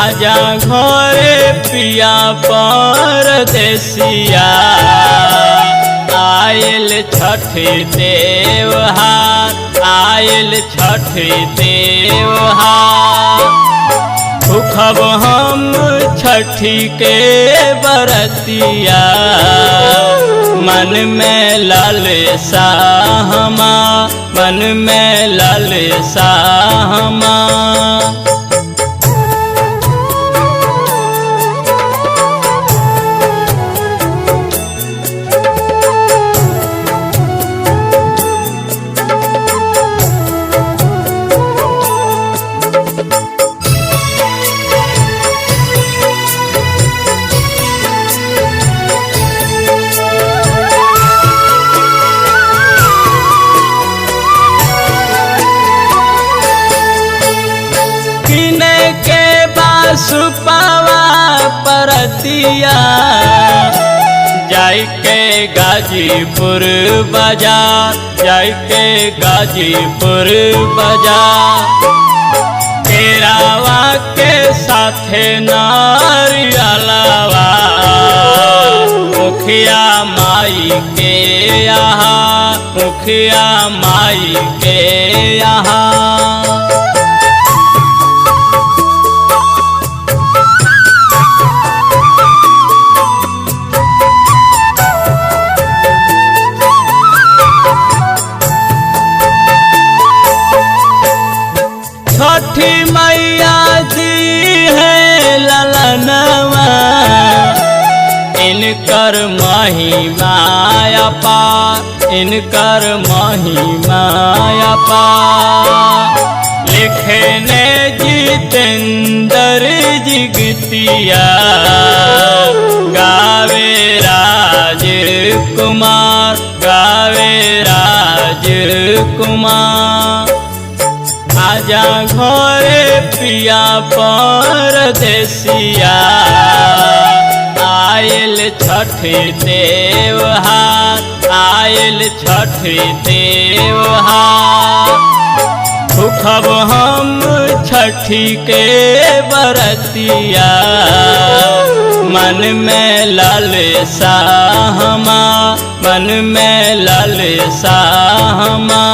आजा घरे पिया परदेसिया, आयल छठी त्योहार, आयल छठी त्योहार। भूखब हम छठी के बरतिया, मन में लालसा हमा, मन में लालसा हमा। सुपावा परतिया, जाय के गाजीपुर बाजार, जाय के गाजीपुर बाजार। केरावा के साथे नारियलवा, मुखिया माई के यहाँ, मुखिया माई के यहाँ। छठी मैया दी है ललनवा, इनकर महिमा अपार, इनकर महिमा अपार। लिखने जितेंद्र जी गीतिया, गावे राजकुमार, गावे राजकुमार। आजा घरे पिया परदेसिया, आयल छठी त्योहार, आयल छठी त्योहार। भूखब हम छठी के बरतिया, मन में लालसा हमा, मन में लालसा हमा।